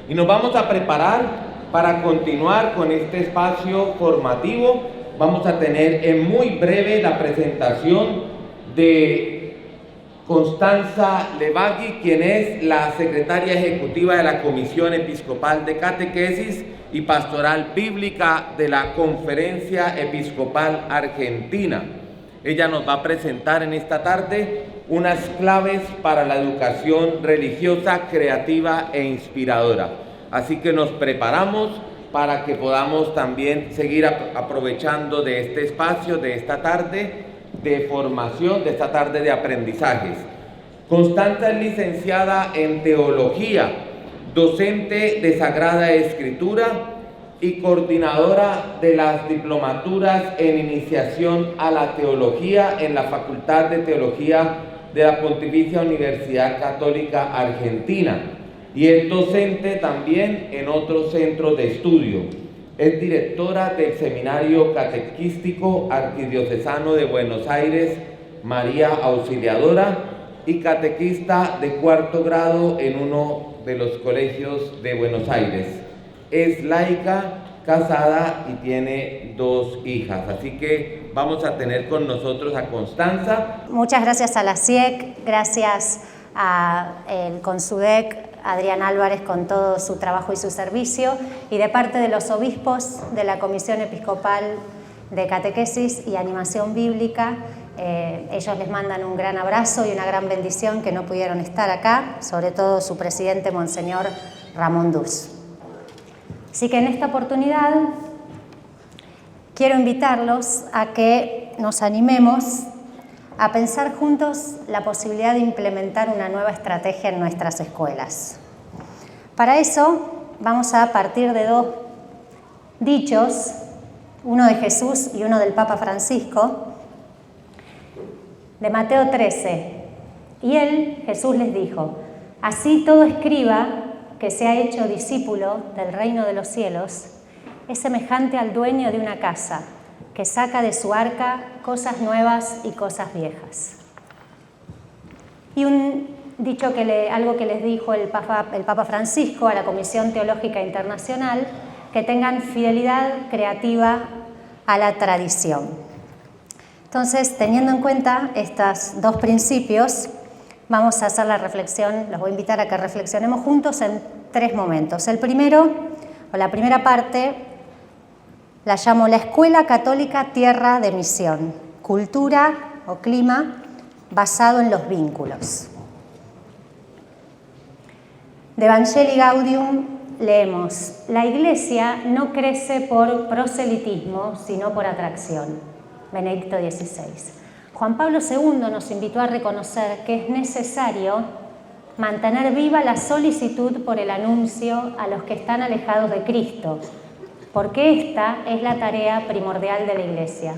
Y nos vamos a preparar para continuar con este espacio formativo. Vamos a tener en muy breve la presentación de Constanza Levagui, quien es la secretaria ejecutiva de la Comisión Episcopal de Catequesis y Pastoral Bíblica de la Conferencia Episcopal Argentina. Ella nos va a presentar en esta tarde unas claves para la educación religiosa, creativa e inspiradora. Así que nos preparamos para que podamos también seguir aprovechando de este espacio, de esta tarde de formación, de esta tarde de aprendizajes. Constanza es licenciada en Teología, docente de Sagrada Escritura y coordinadora de las diplomaturas en Iniciación a la Teología en la Facultad de Teología de la Pontificia Universidad Católica Argentina, y es docente también en otros centros de estudio. Es directora del Seminario Catequístico Arquidiocesano de Buenos Aires, María Auxiliadora, y catequista de cuarto grado en uno de los colegios de Buenos Aires. Es laica, casada y tiene 2 hijas. Así que vamos a tener con nosotros a Constanza. Muchas gracias a la CIEC, gracias al CONSUDEC, Adrián Álvarez, con todo su trabajo y su servicio, y de parte de los obispos de la Comisión Episcopal de Catequesis y Animación Bíblica, ellos les mandan un gran abrazo y una gran bendición, que no pudieron estar acá, sobre todo su presidente, Monseñor Ramón Duz. Así que en esta oportunidad quiero invitarlos a que nos animemos a pensar juntos la posibilidad de implementar una nueva estrategia en nuestras escuelas. Para eso vamos a partir de 2 dichos, uno de Jesús y uno del Papa Francisco, de Mateo 13. Y él, Jesús, les dijo: así todo escriba que se ha hecho discípulo del reino de los cielos es semejante al dueño de una casa, que saca de su arca cosas nuevas y cosas viejas. Y un dicho algo que les dijo el Papa Francisco a la Comisión Teológica Internacional: que tengan fidelidad creativa a la tradición. Entonces, teniendo en cuenta estos 2 principios, vamos a hacer la reflexión, los voy a invitar a que reflexionemos juntos en 3 momentos. El primero, o la primera parte, la llamo la Escuela Católica Tierra de Misión, cultura o clima basado en los vínculos. De Evangelii Gaudium leemos: la Iglesia no crece por proselitismo, sino por atracción. Benedicto XVI. Juan Pablo II nos invitó a reconocer que es necesario mantener viva la solicitud por el anuncio a los que están alejados de Cristo, porque esta es la tarea primordial de la Iglesia.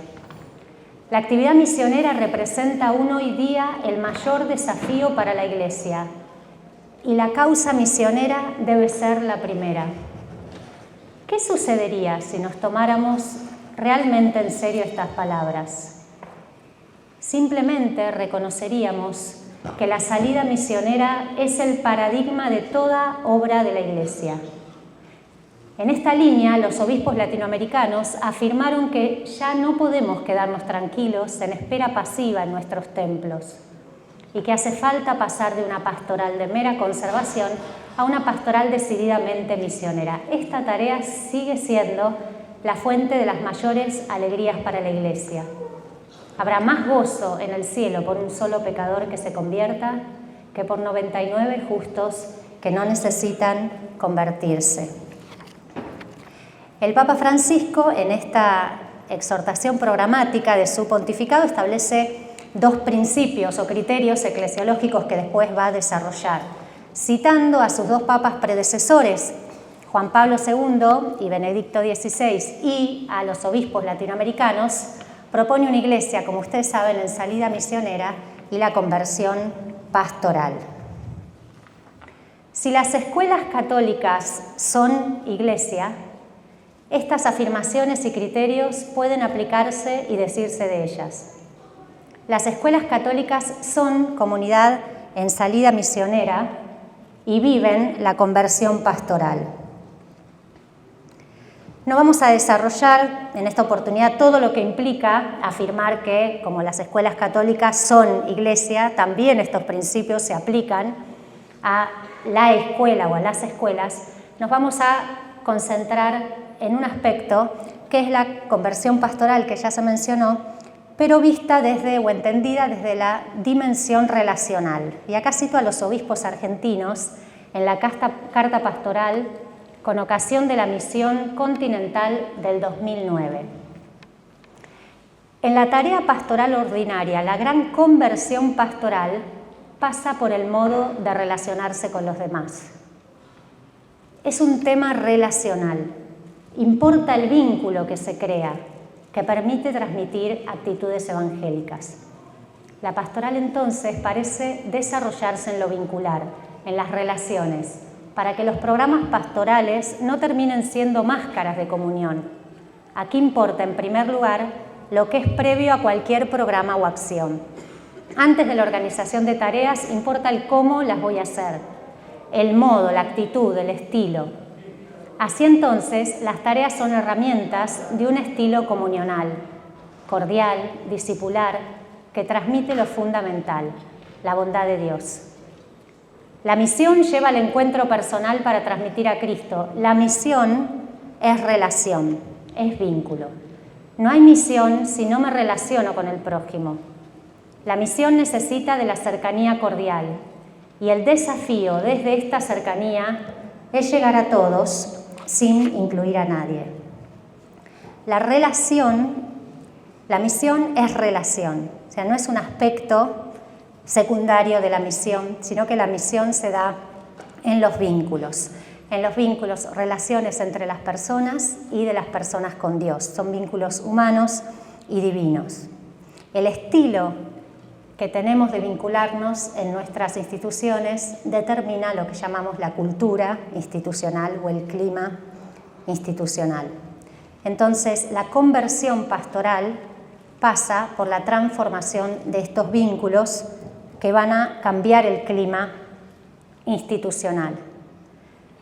La actividad misionera representa aún hoy día el mayor desafío para la Iglesia, y la causa misionera debe ser la primera. ¿Qué sucedería si nos tomáramos realmente en serio estas palabras? Simplemente reconoceríamos que la salida misionera es el paradigma de toda obra de la Iglesia. En esta línea, los obispos latinoamericanos afirmaron que ya no podemos quedarnos tranquilos en espera pasiva en nuestros templos, y que hace falta pasar de una pastoral de mera conservación a una pastoral decididamente misionera. Esta tarea sigue siendo la fuente de las mayores alegrías para la Iglesia. Habrá más gozo en el cielo por un solo pecador que se convierta que por 99 justos que no necesitan convertirse. El Papa Francisco, en esta exhortación programática de su pontificado, establece 2 principios o criterios eclesiológicos que después va a desarrollar, citando a sus 2 papas predecesores, Juan Pablo II y Benedicto XVI, y a los obispos latinoamericanos. Propone una iglesia, como ustedes saben, en salida misionera y la conversión pastoral. Si las escuelas católicas son iglesia, estas afirmaciones y criterios pueden aplicarse y decirse de ellas. Las escuelas católicas son comunidad en salida misionera y viven la conversión pastoral. No vamos a desarrollar en esta oportunidad todo lo que implica afirmar que, como las escuelas católicas son iglesia, también estos principios se aplican a la escuela o a las escuelas. Nos vamos a concentrar en un aspecto que es la conversión pastoral, que ya se mencionó, pero vista desde o entendida desde la dimensión relacional. Y acá cito a los obispos argentinos en la Carta Pastoral con ocasión de la Misión Continental del 2009. En la tarea pastoral ordinaria, la gran conversión pastoral pasa por el modo de relacionarse con los demás. Es un tema relacional. Importa el vínculo que se crea, que permite transmitir actitudes evangélicas. La pastoral entonces parece desarrollarse en lo vincular, en las relaciones, para que los programas pastorales no terminen siendo máscaras de comunión. Aquí importa, en primer lugar, lo que es previo a cualquier programa o acción. Antes de la organización de tareas, importa el cómo las voy a hacer, el modo, la actitud, el estilo. Así entonces, las tareas son herramientas de un estilo comunional, cordial, discipular, que transmite lo fundamental, la bondad de Dios. La misión lleva al encuentro personal para transmitir a Cristo. La misión es relación, es vínculo. No hay misión si no me relaciono con el prójimo. La misión necesita de la cercanía cordial y el desafío desde esta cercanía es llegar a todos sin incluir a nadie. La misión es relación, o sea, no es un aspecto secundario de la misión, sino que la misión se da en los vínculos, relaciones entre las personas y de las personas con Dios. Son vínculos humanos y divinos. El estilo que tenemos de vincularnos en nuestras instituciones determina lo que llamamos la cultura institucional o el clima institucional. Entonces, la conversión pastoral pasa por la transformación de estos vínculos que van a cambiar el clima institucional.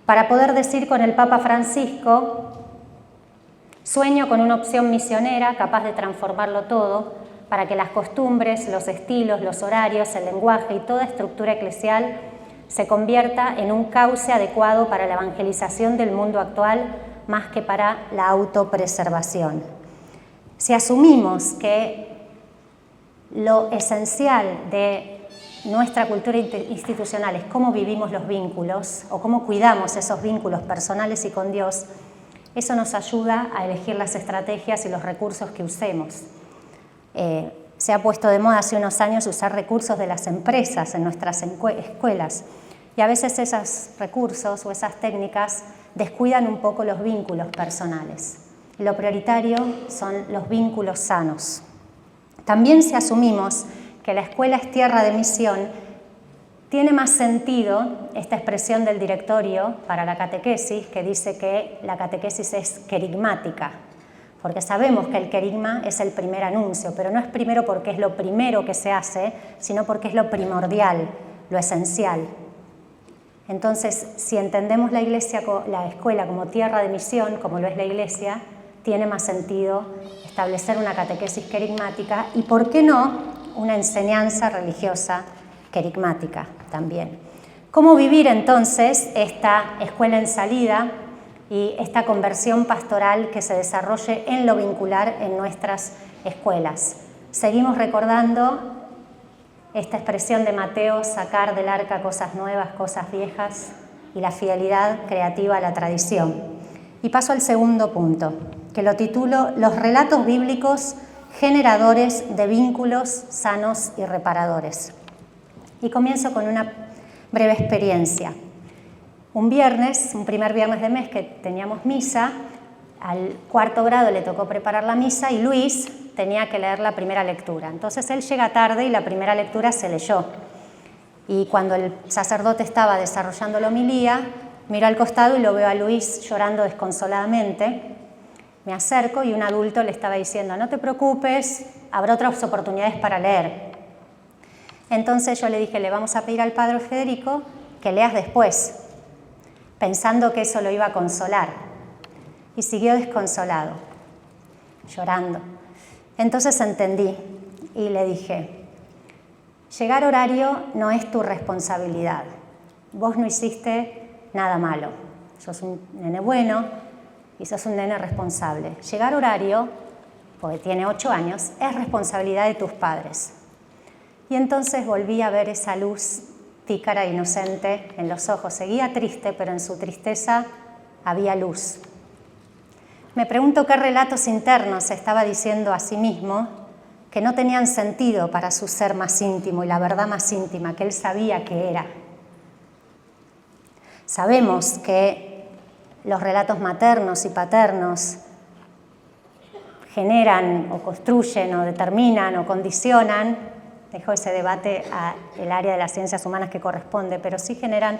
Para poder decir con el Papa Francisco, sueño con una opción misionera capaz de transformarlo todo para que las costumbres, los estilos, los horarios, el lenguaje y toda estructura eclesial se convierta en un cauce adecuado para la evangelización del mundo actual más que para la autopreservación. Si asumimos que lo esencial de nuestra cultura institucional es cómo vivimos los vínculos o cómo cuidamos esos vínculos personales y con Dios, eso nos ayuda a elegir las estrategias y los recursos que usemos. Se ha puesto de moda hace unos años usar recursos de las empresas en nuestras escuelas y a veces esos recursos o esas técnicas descuidan un poco los vínculos personales. Lo prioritario son los vínculos sanos. También si asumimos que la escuela es tierra de misión, tiene más sentido esta expresión del directorio para la catequesis que dice que la catequesis es querigmática, porque sabemos que el querigma es el primer anuncio, pero no es primero porque es lo primero que se hace, sino porque es lo primordial, lo esencial. Entonces, si entendemos la escuela como tierra de misión, como lo es la iglesia, tiene más sentido establecer una catequesis querigmática y, ¿por qué no?, una enseñanza religiosa querigmática también. ¿Cómo vivir entonces esta escuela en salida y esta conversión pastoral que se desarrolle en lo vincular en nuestras escuelas? Seguimos recordando esta expresión de Mateo, sacar del arca cosas nuevas, cosas viejas, y la fidelidad creativa a la tradición. Y paso al segundo punto, que lo titulo Los relatos bíblicos generadores de vínculos sanos y reparadores. Y comienzo con una breve experiencia. Un primer viernes de mes que teníamos misa, al cuarto grado le tocó preparar la misa y Luis tenía que leer la primera lectura. Entonces él llega tarde y la primera lectura se leyó. Y cuando el sacerdote estaba desarrollando la homilía, miro al costado y lo veo a Luis llorando desconsoladamente. Me acerco y un adulto le estaba diciendo, no te preocupes, habrá otras oportunidades para leer. Entonces yo le dije, le vamos a pedir al padre Federico que leas después, pensando que eso lo iba a consolar. Y siguió desconsolado, llorando. Entonces entendí y le dije, llegar horario no es tu responsabilidad. Vos no hiciste nada malo. Sos un nene bueno y sos un nene responsable. Llegar horario, porque tiene 8 años, es responsabilidad de tus padres. Y entonces volví a ver esa luz pícara e inocente en los ojos. Seguía triste, pero en su tristeza había luz. Me pregunto qué relatos internos se estaba diciendo a sí mismo que no tenían sentido para su ser más íntimo y la verdad más íntima que él sabía que era. Sabemos que los relatos maternos y paternos generan o construyen o determinan o condicionan, dejo ese debate al área de las ciencias humanas que corresponde, pero sí generan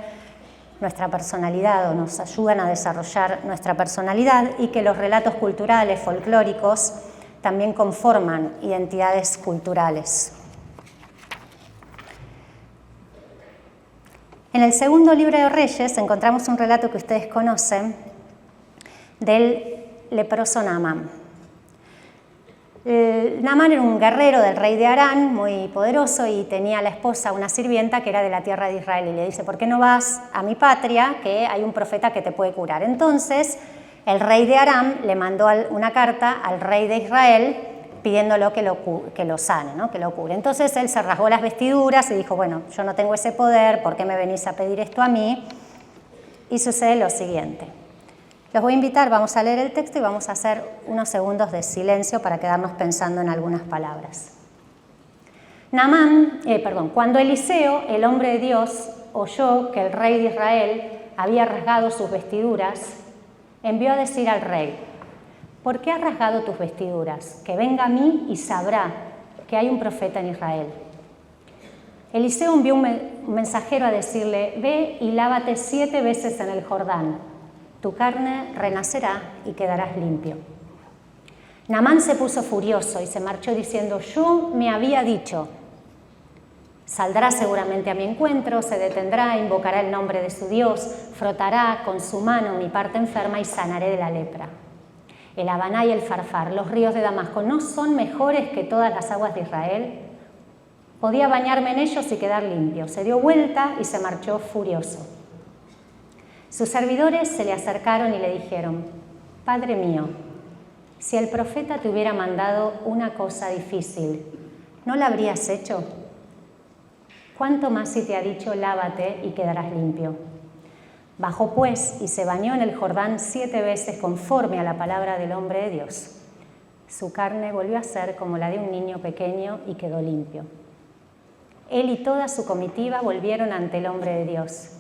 nuestra personalidad o nos ayudan a desarrollar nuestra personalidad y que los relatos culturales, folclóricos, también conforman identidades culturales. En el segundo libro de Reyes encontramos un relato que ustedes conocen del leproso Naamán. Naamán era un guerrero del rey de Aram, muy poderoso, y tenía a la esposa, una sirvienta que era de la tierra de Israel, y le dice, ¿por qué no vas a mi patria, que hay un profeta que te puede curar? Entonces, el rey de Aram le mandó una carta al rey de Israel pidiéndolo que lo sane, ¿no? Que lo cure. Entonces él se rasgó las vestiduras y dijo, bueno, yo no tengo ese poder, ¿por qué me venís a pedir esto a mí? Y sucede lo siguiente. Los voy a invitar, vamos a leer el texto y vamos a hacer unos segundos de silencio para quedarnos pensando en algunas palabras. Cuando Eliseo, el hombre de Dios, oyó que el rey de Israel había rasgado sus vestiduras, envió a decir al rey, ¿por qué has rasgado tus vestiduras? Que venga a mí y sabrá que hay un profeta en Israel. Eliseo envió un mensajero a decirle, ve y lávate 7 veces en el Jordán. Tu carne renacerá y quedarás limpio. Naamán se puso furioso y se marchó diciendo, yo me había dicho, saldrá seguramente a mi encuentro, se detendrá, invocará el nombre de su Dios, frotará con su mano mi parte enferma y sanaré de la lepra. El Habaná y el Farfar, los ríos de Damasco, ¿no son mejores que todas las aguas de Israel? Podía bañarme en ellos y quedar limpio. Se dio vuelta y se marchó furioso. Sus servidores se le acercaron y le dijeron, Padre mío, si el profeta te hubiera mandado una cosa difícil, ¿no la habrías hecho? ¿Cuánto más si te ha dicho, lávate y quedarás limpio? Bajó pues y se bañó en el Jordán 7 veces conforme a la palabra del hombre de Dios. Su carne volvió a ser como la de un niño pequeño y quedó limpio. Él y toda su comitiva volvieron ante el hombre de Dios.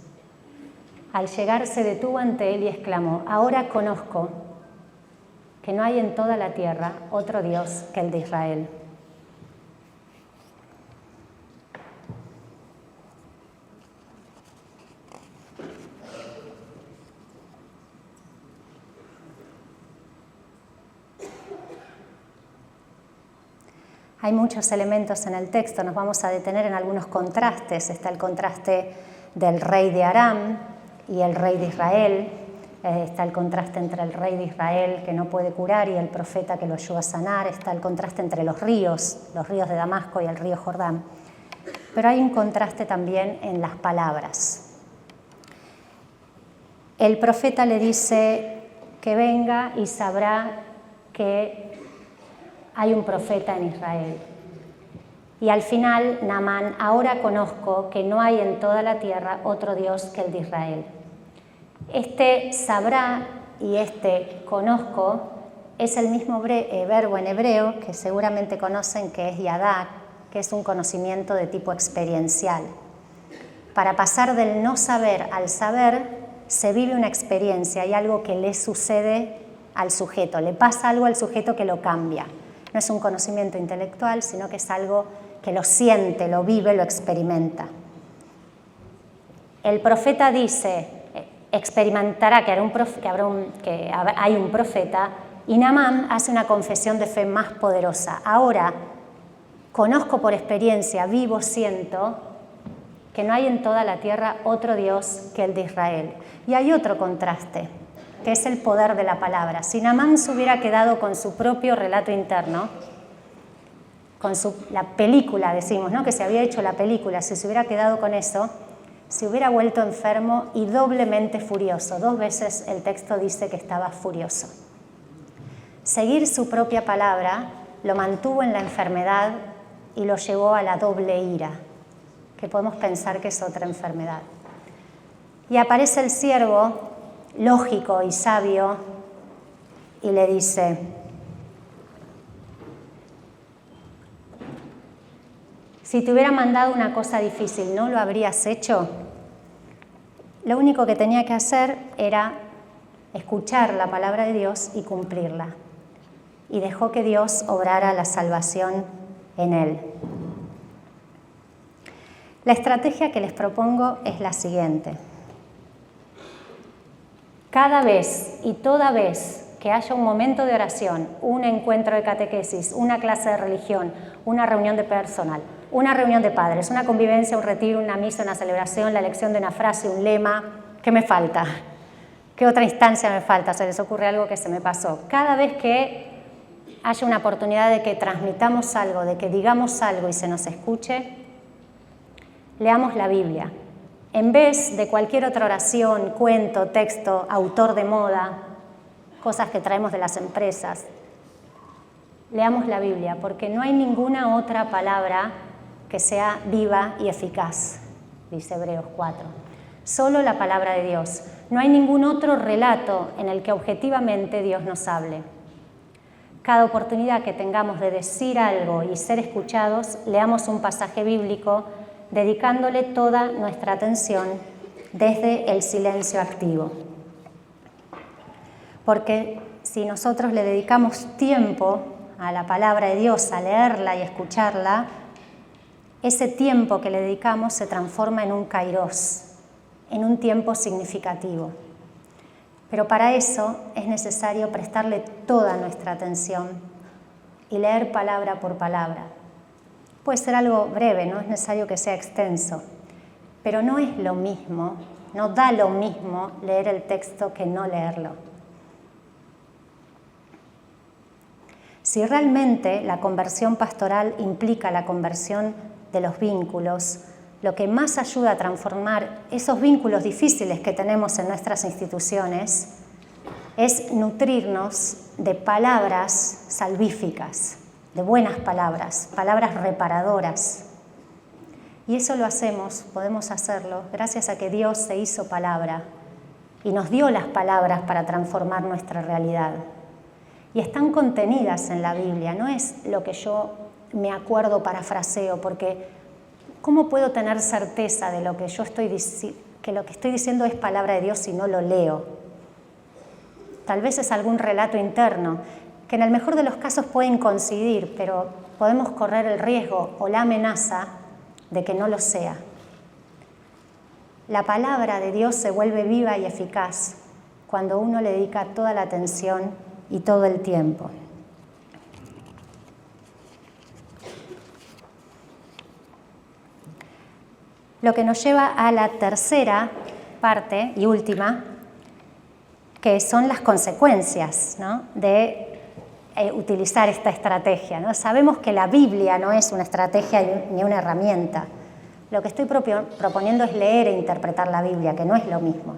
Al llegar se detuvo ante él y exclamó, ahora conozco que no hay en toda la tierra otro Dios que el de Israel. Hay muchos elementos en el texto, nos vamos a detener en algunos contrastes. Está el contraste del rey de Aram y el rey de Israel. Está el contraste entre el rey de Israel que no puede curar y el profeta que lo ayuda a sanar. Está el contraste entre los ríos de Damasco y el río Jordán. Pero hay un contraste también en las palabras. El profeta le dice que venga y sabrá que hay un profeta en Israel. Y al final, Naamán, ahora conozco que no hay en toda la tierra otro Dios que el de Israel. Este sabrá y este conozco es el mismo verbo en hebreo que seguramente conocen, que es yadá, que es un conocimiento de tipo experiencial. Para pasar del no saber al saber, se vive una experiencia, hay algo que le sucede al sujeto, le pasa algo al sujeto que lo cambia. No es un conocimiento intelectual, sino que es algo que lo siente, lo vive, lo experimenta. El profeta dice, experimentará que hay un profeta, y Naamán hace una confesión de fe más poderosa. Ahora conozco por experiencia, vivo, siento que no hay en toda la tierra otro Dios que el de Israel. Y hay otro contraste, que es el poder de la palabra. Si Naamán se hubiera quedado con su propio relato interno, con la película, decimos, ¿no? Que se había hecho la película, si se hubiera quedado con eso, se hubiera vuelto enfermo y doblemente furioso. 2 veces el texto dice que estaba furioso. Seguir su propia palabra lo mantuvo en la enfermedad y lo llevó a la doble ira, que podemos pensar que es otra enfermedad. Y aparece el siervo, lógico y sabio, y le dice: si te hubiera mandado una cosa difícil, ¿no lo habrías hecho? Lo único que tenía que hacer era escuchar la palabra de Dios y cumplirla. Y dejó que Dios obrara la salvación en él. La estrategia que les propongo es la siguiente. Cada vez y toda vez que haya un momento de oración, un encuentro de catequesis, una clase de religión, una reunión de personal, una reunión de padres, una convivencia, un retiro, una misa, una celebración, la elección de una frase, un lema, ¿qué me falta? ¿Qué otra instancia me falta? ¿Se les ocurre algo que se me pasó? Cada vez que haya una oportunidad de que transmitamos algo, de que digamos algo y se nos escuche, leamos la Biblia. En vez de cualquier otra oración, cuento, texto, autor de moda, cosas que traemos de las empresas, leamos la Biblia, porque no hay ninguna otra palabra que sea viva y eficaz, dice Hebreos 4. Solo la palabra de Dios. No hay ningún otro relato en el que objetivamente Dios nos hable. Cada oportunidad que tengamos de decir algo y ser escuchados, leamos un pasaje bíblico dedicándole toda nuestra atención desde el silencio activo. Porque si nosotros le dedicamos tiempo a la palabra de Dios, a leerla y escucharla, ese tiempo que le dedicamos se transforma en un kairos, en un tiempo significativo. Pero para eso es necesario prestarle toda nuestra atención y leer palabra por palabra. Puede ser algo breve, no es necesario que sea extenso, pero no es lo mismo, no da lo mismo leer el texto que no leerlo. Si realmente la conversión pastoral implica la conversión de los vínculos, lo que más ayuda a transformar esos vínculos difíciles que tenemos en nuestras instituciones es nutrirnos de palabras salvíficas, de buenas palabras, palabras reparadoras. Y eso lo hacemos, podemos hacerlo, gracias a que Dios se hizo palabra y nos dio las palabras para transformar nuestra realidad. Y están contenidas en la Biblia, no es lo que yo me acuerdo, parafraseo, porque ¿cómo puedo tener certeza de lo que yo estoy que lo que estoy diciendo es palabra de Dios si no lo leo? Tal vez es algún relato interno, que en el mejor de los casos pueden coincidir, pero podemos correr el riesgo o la amenaza de que no lo sea. La palabra de Dios se vuelve viva y eficaz cuando uno le dedica toda la atención y todo el tiempo. Lo que nos lleva a la tercera parte y última, que son las consecuencias, ¿no?, de utilizar esta estrategia, ¿no? Sabemos que la Biblia no es una estrategia ni una herramienta. Lo que estoy proponiendo es leer e interpretar la Biblia, que no es lo mismo.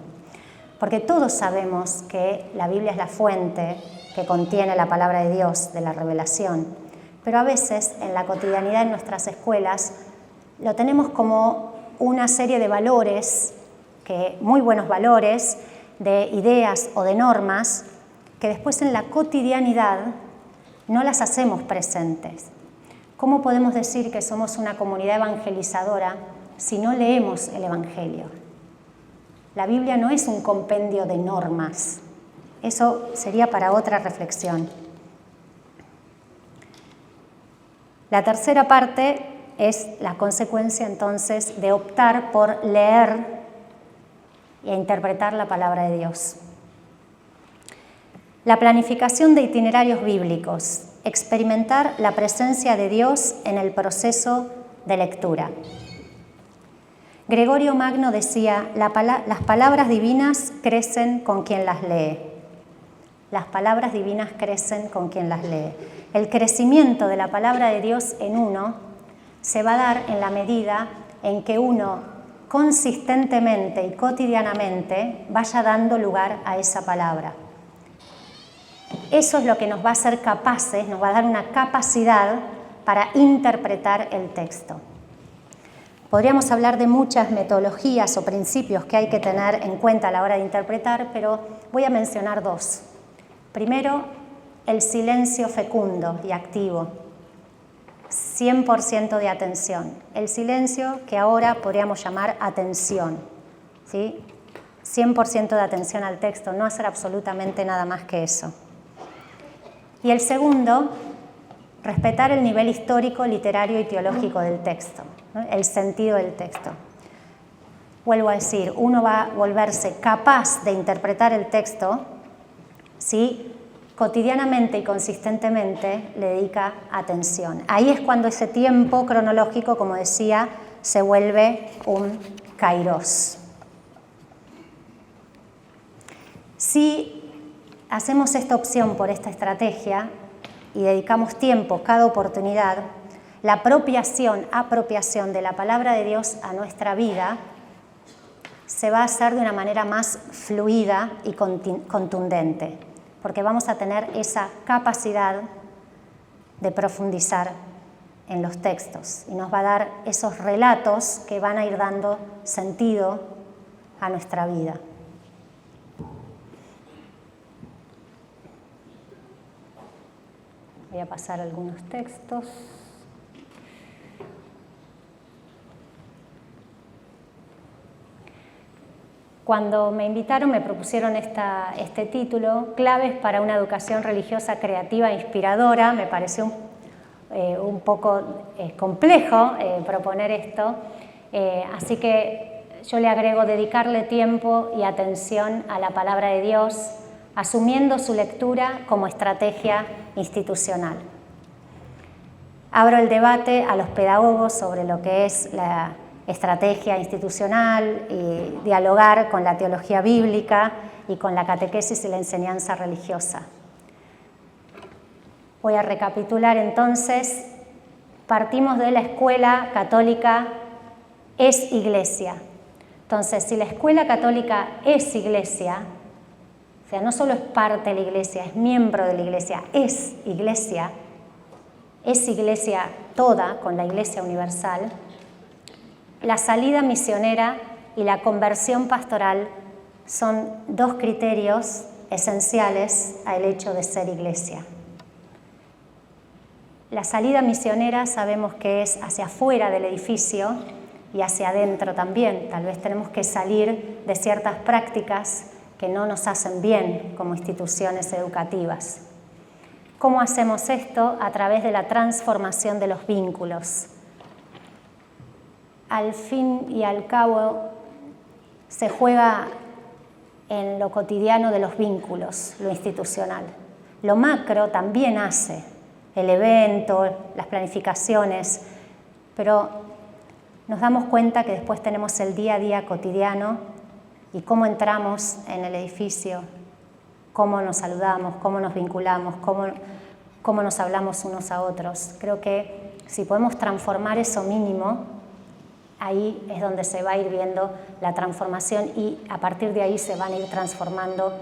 Porque todos sabemos que la Biblia es la fuente que contiene la palabra de Dios, de la revelación. Pero a veces, en la cotidianidad en nuestras escuelas, lo tenemos como una serie de valores, muy buenos valores, de ideas o de normas, que después en la cotidianidad no las hacemos presentes. ¿Cómo podemos decir que somos una comunidad evangelizadora si no leemos el Evangelio? La Biblia no es un compendio de normas. Eso sería para otra reflexión. La tercera parte es la consecuencia entonces de optar por leer e interpretar la palabra de Dios. La planificación de itinerarios bíblicos, experimentar la presencia de Dios en el proceso de lectura. Gregorio Magno decía, las palabras divinas crecen con quien las lee. Las palabras divinas crecen con quien las lee. El crecimiento de la palabra de Dios en uno se va a dar en la medida en que uno consistentemente y cotidianamente vaya dando lugar a esa palabra. Eso es lo que nos va a hacer capaces, nos va a dar una capacidad para interpretar el texto. Podríamos hablar de muchas metodologías o principios que hay que tener en cuenta a la hora de interpretar, pero voy a mencionar dos. Primero, el silencio fecundo y activo. 100% de atención. El silencio que ahora podríamos llamar atención, ¿sí? 100% de atención al texto, no hacer absolutamente nada más que eso. Y el segundo, respetar el nivel histórico, literario y teológico del texto, ¿no? El sentido del texto. Vuelvo a decir, uno va a volverse capaz de interpretar el texto si cotidianamente y consistentemente le dedica atención. Ahí es cuando ese tiempo cronológico, como decía, se vuelve un kairos. Si hacemos esta opción por esta estrategia y dedicamos tiempo, cada oportunidad, la apropiación de la palabra de Dios a nuestra vida se va a hacer de una manera más fluida y contundente, porque vamos a tener esa capacidad de profundizar en los textos y nos va a dar esos relatos que van a ir dando sentido a nuestra vida. Voy a pasar algunos textos. Cuando me invitaron, me propusieron este título, Claves para una educación religiosa creativa e inspiradora. Me pareció un poco complejo proponer esto, así que yo le agrego dedicarle tiempo y atención a la palabra de Dios, asumiendo su lectura como estrategia institucional. Abro el debate a los pedagogos sobre lo que es la estrategia institucional y dialogar con la teología bíblica y con la catequesis y la enseñanza religiosa. Voy a recapitular entonces. Partimos de la escuela católica es iglesia. Entonces, si la escuela católica es iglesia, o sea, no solo es parte de la iglesia, es miembro de la iglesia, es iglesia toda con la iglesia universal, la salida misionera y la conversión pastoral son dos criterios esenciales al hecho de ser iglesia. La salida misionera sabemos que es hacia afuera del edificio y hacia adentro también. Tal vez tenemos que salir de ciertas prácticas que no nos hacen bien como instituciones educativas. ¿Cómo hacemos esto? A través de la transformación de los vínculos. Al fin y al cabo, se juega en lo cotidiano de los vínculos, lo institucional. Lo macro también hace, el evento, las planificaciones, pero nos damos cuenta que después tenemos el día a día cotidiano y cómo entramos en el edificio, cómo nos saludamos, cómo nos vinculamos, cómo nos hablamos unos a otros. Creo que si podemos transformar eso mínimo, ahí es donde se va a ir viendo la transformación y a partir de ahí se van a ir transformando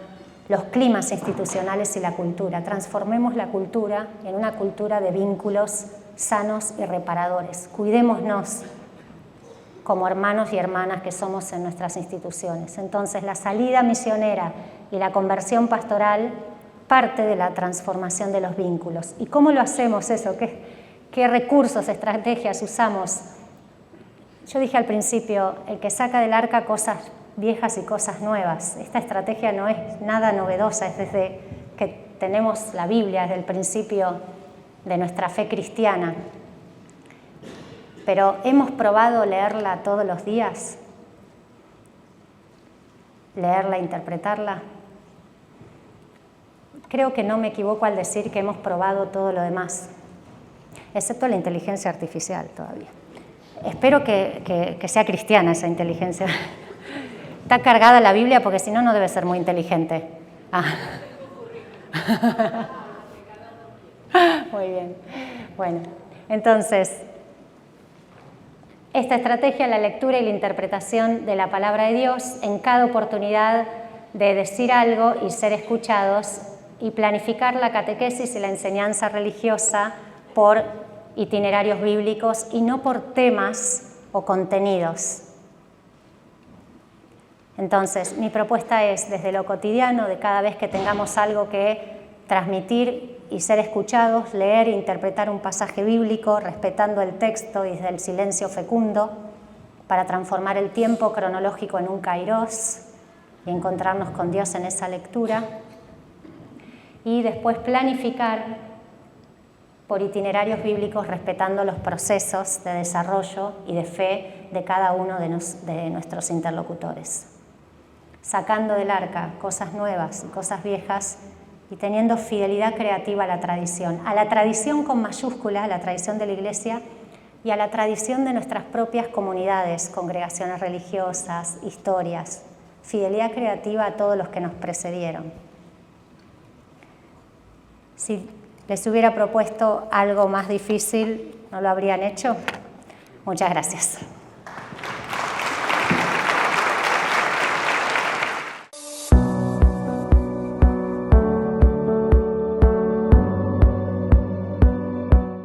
los climas institucionales y la cultura. Transformemos la cultura en una cultura de vínculos sanos y reparadores. Cuidémonos como hermanos y hermanas que somos en nuestras instituciones. Entonces, la salida misionera y la conversión pastoral parte de la transformación de los vínculos. ¿Y cómo lo hacemos eso? ¿Qué recursos, estrategias usamos? Yo dije al principio, el que saca del arca cosas viejas y cosas nuevas. Esta estrategia no es nada novedosa, es desde que tenemos la Biblia, desde el principio de nuestra fe cristiana. Pero ¿hemos probado leerla todos los días? ¿Leerla, interpretarla? Creo que no me equivoco al decir que hemos probado todo lo demás, excepto la inteligencia artificial todavía. Espero que sea cristiana esa inteligencia. Está cargada la Biblia porque si no, no debe ser muy inteligente. Ah. Muy bien. Bueno, entonces, esta estrategia, la lectura y la interpretación de la palabra de Dios en cada oportunidad de decir algo y ser escuchados, y planificar la catequesis y la enseñanza religiosa por itinerarios bíblicos y no por temas o contenidos. Entonces, mi propuesta es, desde lo cotidiano, de cada vez que tengamos algo que transmitir y ser escuchados, leer e interpretar un pasaje bíblico, respetando el texto y desde el silencio fecundo, para transformar el tiempo cronológico en un kairos y encontrarnos con Dios en esa lectura. Y después planificar por itinerarios bíblicos, respetando los procesos de desarrollo y de fe de cada uno de nuestros interlocutores. Sacando del arca cosas nuevas y cosas viejas y teniendo fidelidad creativa a la tradición con mayúscula, a la tradición de la Iglesia y a la tradición de nuestras propias comunidades, congregaciones religiosas, historias. Fidelidad creativa a todos los que nos precedieron. Si les hubiera propuesto algo más difícil, ¿no lo habrían hecho? Muchas gracias.